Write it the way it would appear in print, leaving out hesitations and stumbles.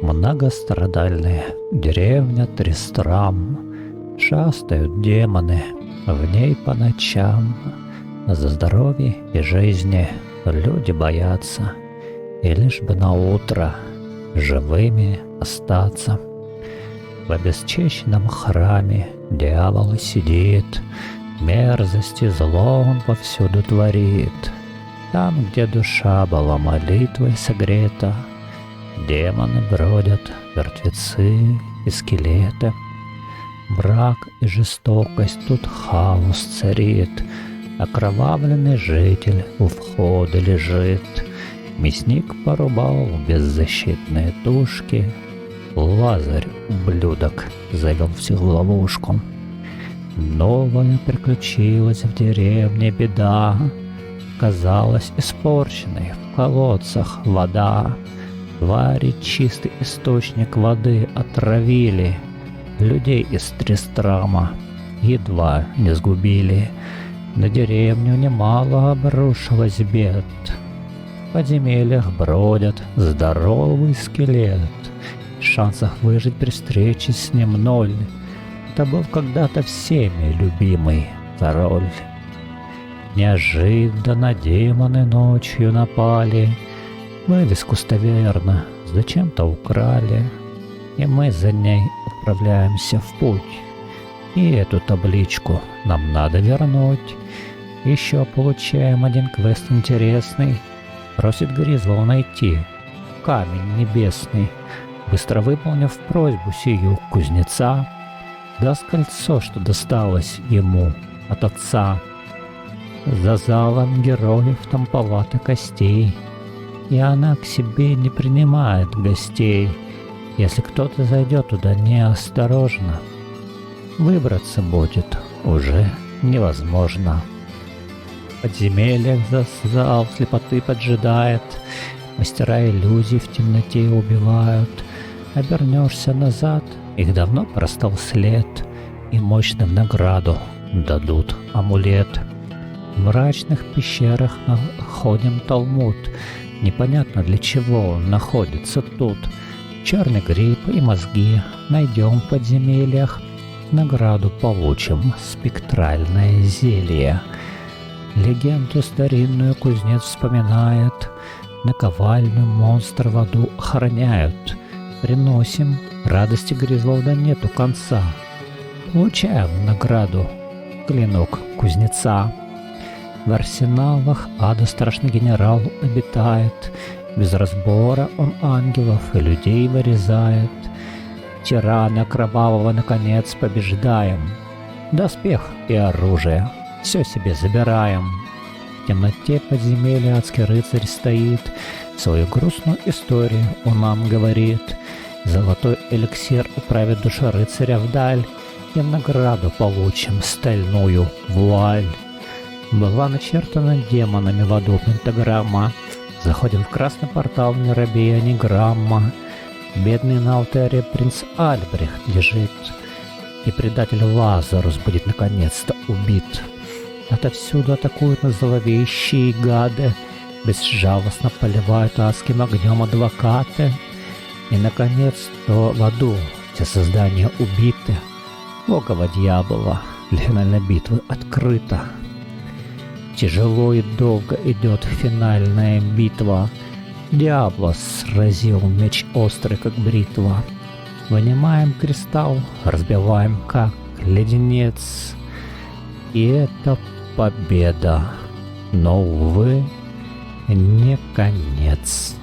Многострадальная деревня Тристрам. Шастают демоны в ней по ночам. За здоровье и жизни люди боятся, и лишь бы на утро живыми остаться. В обесчищенном храме дьявол сидит, мерзости зло он повсюду творит. Там, где душа была молитвой согрета, демоны бродят, мертвецы и скелеты. Брак и жестокость тут хаос царит, окровавленный житель у входа лежит. Мясник порубал беззащитные тушки, Лазарь, ублюдок, завел всех в ловушку. Новая приключилась в деревне беда, казалась испорченной в колодцах вода. Твари чистый источник воды отравили, людей из Тристрама едва не сгубили. На деревню немало обрушилось бед, в подземельях бродят здоровый скелет. Шансов выжить при встрече с ним ноль. Это был когда-то всеми любимый король. Неожиданно демоны ночью напали, вывеску таверна зачем-то украли, и мы за ней отправляемся в путь. И эту табличку нам надо вернуть. Еще получаем один квест интересный. Просит Гризвол найти камень небесный. Быстро выполнив просьбу сию кузнеца, даст кольцо, что досталось ему от отца. За залом героев тамповато костей, и она к себе не принимает гостей. Если кто-то зайдет туда неосторожно, выбраться будет уже невозможно. В подземельях зал слепоты поджидает, мастера иллюзий в темноте убивают. Обернешься назад, их давно простал след, и мощным награду дадут амулет. В мрачных пещерах находим талмуд, непонятно для чего он находится тут. Черный гриб и мозги найдем в подземельях, награду получим спектральное зелье. Легенду старинную кузнец вспоминает, наковальню монстр в аду охраняют. Приносим, радости Гризволда нету конца. Получаем награду, клинок кузнеца. В арсеналах ада страшный генерал обитает, без разбора он ангелов и людей вырезает. Тирана кровавого наконец побеждаем, доспех и оружие все себе забираем. В темноте подземелья адский рыцарь стоит, свою грустную историю он нам говорит. Золотой эликсир управит душа рыцаря вдаль, и награду получим стальную вуаль. Была начертана демонами в аду пентаграмма. Заходим в красный портал, не робея ни грамма. Бедный на алтаре принц Альбрехт лежит, и предатель Лазарус будет наконец-то убит. Отовсюду атакуют на зловещие гады, безжалостно поливают адским огнем адвокаты. И, наконец-то, в аду все создания убиты. Логово дьявола для финальной битвы открыто. Тяжело и долго идет финальная битва. Дьявола сразил меч острый, как бритва. Вынимаем кристалл, разбиваем, как леденец. И это победа, но, увы, не конец.